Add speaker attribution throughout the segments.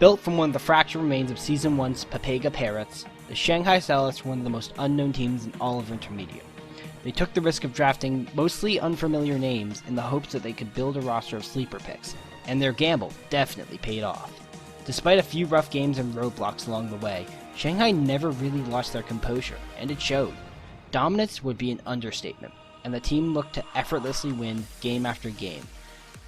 Speaker 1: Built from one of the fractured remains of Season 1's Parrots, the Shanghai Sellouts were one of the most unknown teams in all of Intermediate. They took the risk of drafting mostly unfamiliar names in the hopes that they could build a roster of sleeper picks, and their gamble definitely paid off. Despite a few rough games and roadblocks along the way, Shanghai never really lost their composure, and it showed. Dominance would be an understatement, and the team looked to effortlessly win game after game.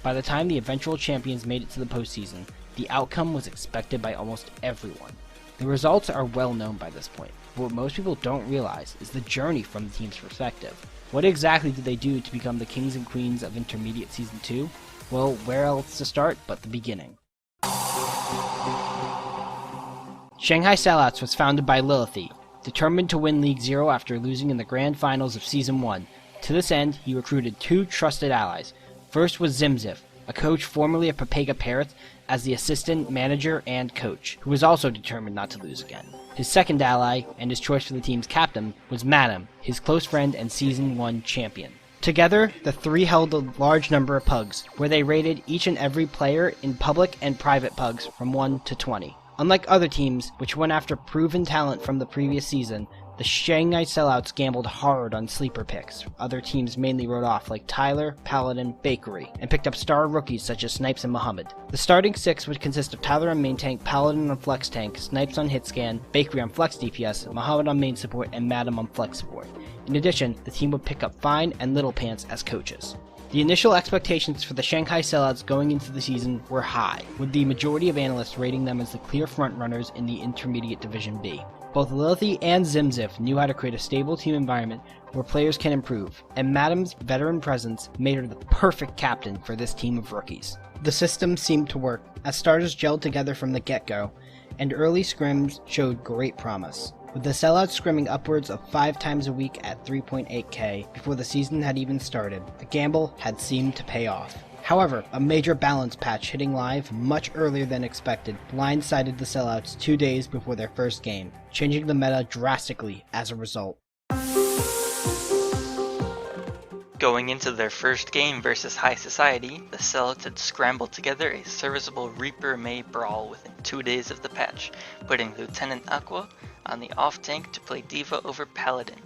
Speaker 1: By the time the eventual champions made it to the postseason, the outcome was expected by almost everyone. The results are well known by this point, but what most people don't realize is the journey from the team's perspective. What exactly did they do to become the kings and queens of Intermediate Season 2? Well, where else to start but the beginning? Shanghai Sellouts was founded by Lilithy, determined to win League Zero after losing in the grand finals of Season 1. To this end, he recruited two trusted allies. First was Zimziv, a coach formerly of Parrots, as the assistant manager and coach, who was also determined not to lose again. His second ally, and his choice for the team's captain, was Madam, his close friend and Season 1 champion. Together, the three held a large number of pugs, where they rated each and every player in public and private pugs from 1 to 20. Unlike other teams, which went after proven talent from the previous season, the Shanghai Sellouts gambled hard on sleeper picks. Other teams mainly wrote off like Tyler, Paladin, Bakery, and picked up star rookies such as Snipes and Muhammad. The starting six would consist of Tyler on main tank, Paladin on flex tank, Snipes on hit scan, Bakery on flex DPS, Muhammad on main support, and Madam on flex support. In addition, the team would pick up Fine and Little Pants as coaches. The initial expectations for the Shanghai Sellouts going into the season were high, with the majority of analysts rating them as the clear frontrunners in the Intermediate Division B. Both Lilithy and Zimziv knew how to create a stable team environment where players can improve, and Madam's veteran presence made her the perfect captain for this team of rookies. The system seemed to work, as starters gelled together from the get-go, and early scrims showed great promise, with the Sellouts scrimming upwards of 5 times a week at 3.8k before the season had even started. The gamble had seemed to pay off. However, a major balance patch hitting live much earlier than expected blindsided the Sellouts 2 days before their first game, changing the meta drastically as a result.
Speaker 2: Going into their first game versus High Society, the Sellouts had scrambled together a serviceable Reaper May brawl within 2 days of the patch, putting Lieutenant Aqua on the off tank to play Diva over Paladin.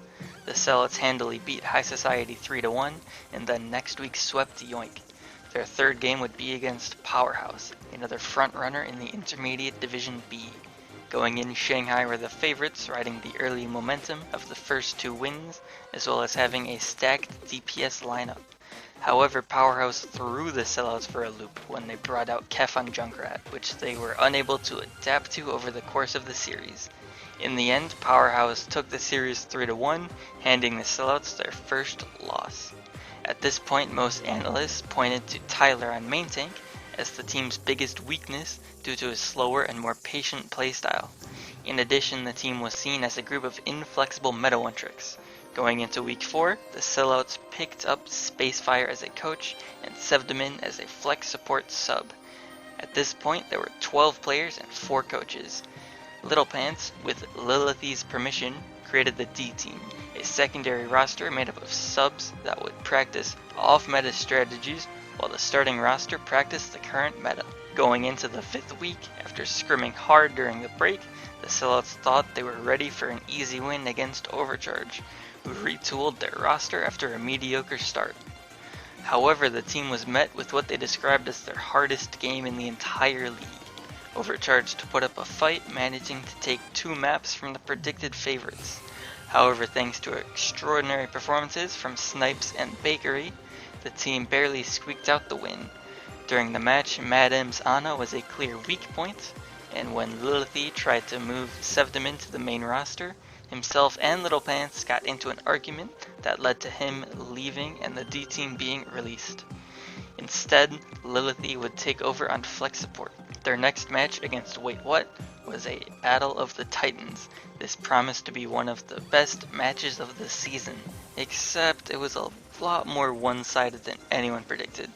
Speaker 2: The Sellouts handily beat High Society 3-1, and then next week swept Yoink. Their third game would be against Powerhouse, another frontrunner in the Intermediate Division B. Going in, Shanghai were the favorites, riding the early momentum of the first 2 wins, as well as having a stacked DPS lineup. However, Powerhouse threw the Sellouts for a loop when they brought out Kef on Junkrat, which they were unable to adapt to over the course of the series. In the end, Powerhouse took the series 3-1, handing the Sellouts their first loss. At this point, most analysts pointed to Tyler on main tank as the team's biggest weakness due to his slower and more patient playstyle. In addition, the team was seen as a group of inflexible meta one-tricks. Going into week 4, the Sellouts picked up Spacefire as a coach and Sevdamin as a flex support sub. At this point, there were 12 players and 4 coaches. Little Pants, with Lilithy's permission, created the D team, a secondary roster made up of subs that would practice off-meta strategies while the starting roster practiced the current meta. Going into the 5th week, after scrimming hard during the break, the Sellouts thought they were ready for an easy win against Overcharge, who retooled their roster after a mediocre start. However, the team was met with what they described as their hardest game in the entire league. Overcharge to put up a fight, managing to take 2 maps from the predicted favorites. However, thanks to extraordinary performances from Snipes and Bakery, the team barely squeaked out the win. During the match, Madam's Ana was a clear weak point, and when Lilithy tried to move Sevdamin to the main roster, himself and Little Pants got into an argument that led to him leaving and the D team being released. Instead, Lilithy would take over on flex support. Their next match against Wait What was a Battle of the Titans. This promised to be one of the best matches of the season, except it was a lot more one-sided than anyone predicted.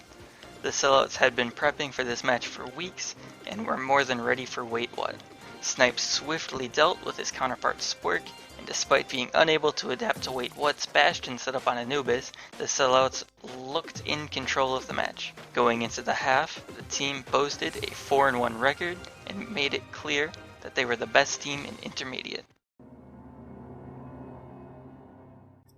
Speaker 2: The Sellouts had been prepping for this match for weeks and were more than ready for Wait What. Snipes swiftly dealt with his counterpart Spork, and despite being unable to adapt to wait what's Bastion set up on Anubis, the Sellouts looked in control of the match. Going into the half, the team boasted a 4-1 record and made it clear that they were the best team in Intermediate.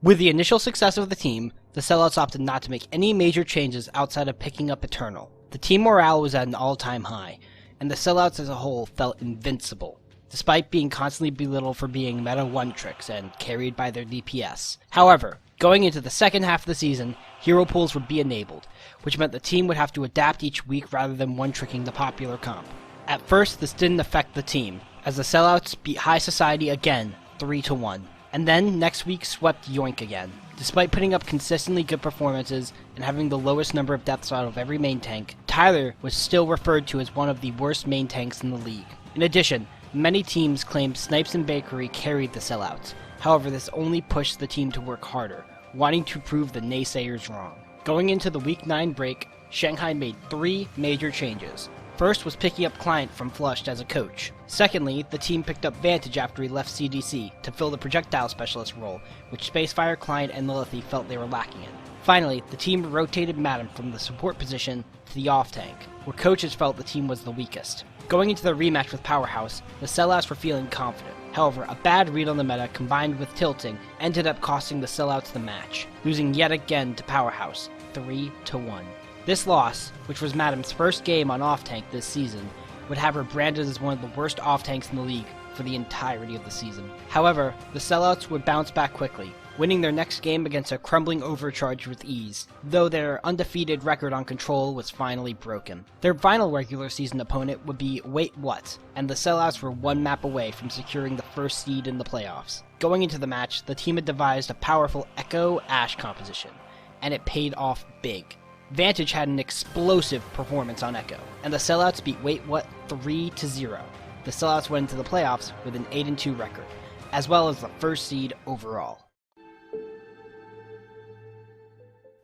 Speaker 1: With the initial success of the team, the Sellouts opted not to make any major changes outside of picking up Eternal. The team morale was at an all-time high, and the Sellouts as a whole felt invincible, despite being constantly belittled for being meta one-tricks and carried by their DPS. However, going into the second half of the season, hero pools would be enabled, which meant the team would have to adapt each week rather than one-tricking the popular comp. At first, this didn't affect the team, as the Sellouts beat High Society again, 3-1. And then, next week, swept Yoink again. Despite putting up consistently good performances and having the lowest number of deaths out of every main tank, Tyler was still referred to as one of the worst main tanks in the league. In addition, many teams claimed Snipes and Bakery carried the Sellouts. However, this only pushed the team to work harder, wanting to prove the naysayers wrong. Going into the Week 9 break, Shanghai made 3 major changes. First was picking up Client from Flushed as a coach. Secondly, the team picked up Vantage after he left CDC to fill the projectile specialist role, which Spacefire, Client, and Lilithy felt they were lacking in. Finally, the team rotated Madam from the support position to the off-tank, where coaches felt the team was the weakest. Going into the rematch with Powerhouse, the Sellouts were feeling confident. However, a bad read on the meta combined with tilting ended up costing the Sellouts the match, losing yet again to Powerhouse, 3-1. This loss, which was Madam's first game on off-tank this season, would have her branded as one of the worst off-tanks in the league for the entirety of the season. However, the Sellouts would bounce back quickly, winning their next game against a crumbling Overcharge with ease, though their undefeated record on Control was finally broken. Their final regular season opponent would be Wait What, and the Sellouts were one map away from securing the first seed in the playoffs. Going into the match, the team had devised a powerful Echo Ashe composition, and it paid off big. Vantage had an explosive performance on Echo, and the Sellouts beat Wait What 3-0. The Sellouts went into the playoffs with an 8-2 record, as well as the first seed overall.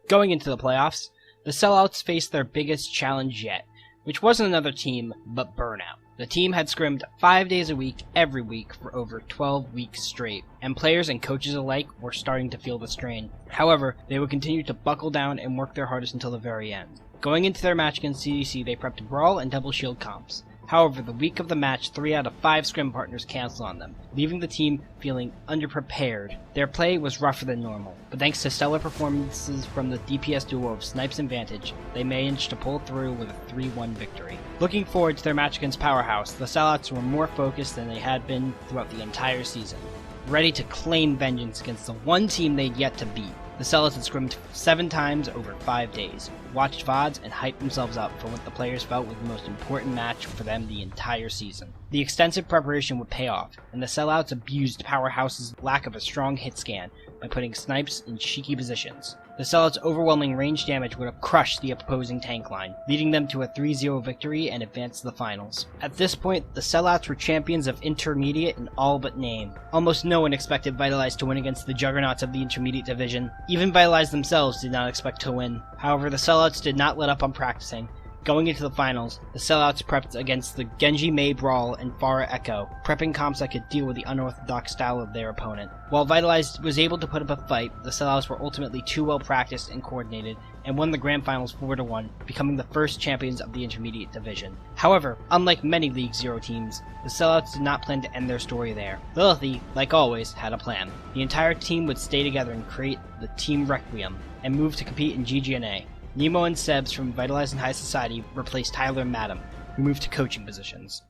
Speaker 1: Going into the playoffs, the Sellouts faced their biggest challenge yet, which wasn't another team, but Burnout. The team had scrimmed 5 days a week, every week, for over 12 weeks straight, and players and coaches alike were starting to feel the strain. However, they would continue to buckle down and work their hardest until the very end. Going into their match against CDC, they prepped Brawl and Double Shield comps. However, the week of the match, 3 out of 5 scrim partners canceled on them, leaving the team feeling underprepared. Their play was rougher than normal, but thanks to stellar performances from the DPS duo of Snipes and Vantage, they managed to pull through with a 3-1 victory. Looking forward to their match against Powerhouse, the Sellouts were more focused than they had been throughout the entire season, ready to claim vengeance against the one team they'd yet to beat. The Sellouts had scrimmed 7 times over 5 days, watched VODs, and hyped themselves up for what the players felt was the most important match for them the entire season. The extensive preparation would pay off, and the Sellouts abused Powerhouse's lack of a strong hit scan by putting Snipes in cheeky positions. The Sellouts' overwhelming range damage would have crushed the opposing tank line, leading them to a 3-0 victory and advance to the finals. At this point, the Sellouts were champions of Intermediate in all but name. Almost no one expected Vitalized to win against the juggernauts of the Intermediate division. Even Vitalized themselves did not expect to win. However, the Sellouts did not let up on practicing. Going into the finals, the Sellouts prepped against the Genji Mei Brawl and Pharah Echo, prepping comps that could deal with the unorthodox style of their opponent. While Vitalized was able to put up a fight, the Sellouts were ultimately too well practiced and coordinated, and won the Grand Finals 4-1, becoming the first champions of the Intermediate division. However, unlike many League Zero teams, the Sellouts did not plan to end their story there. Lilithy, like always, had a plan. The entire team would stay together and create the Team Requiem, and move to compete in GGNA. Nemo and Sebs from Vitalized and High Society replaced Tyler and Madam, who moved to coaching positions.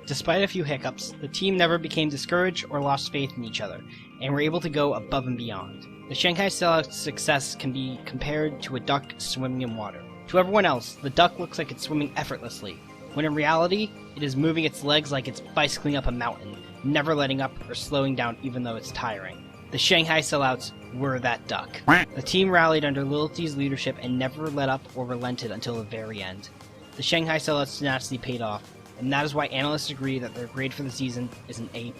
Speaker 1: Despite a few hiccups, the team never became discouraged or lost faith in each other, and were able to go above and beyond. The Shanghai Sellouts' success can be compared to a duck swimming in water. To everyone else, the duck looks like it's swimming effortlessly, when in reality, it is moving its legs like it's bicycling up a mountain, never letting up or slowing down even though it's tiring. The Shanghai Sellouts were that duck. The team rallied under Lilithy's leadership and never let up or relented until the very end. The Shanghai Sellouts tenacity paid off, and that is why analysts agree that their grade for the season is an A+.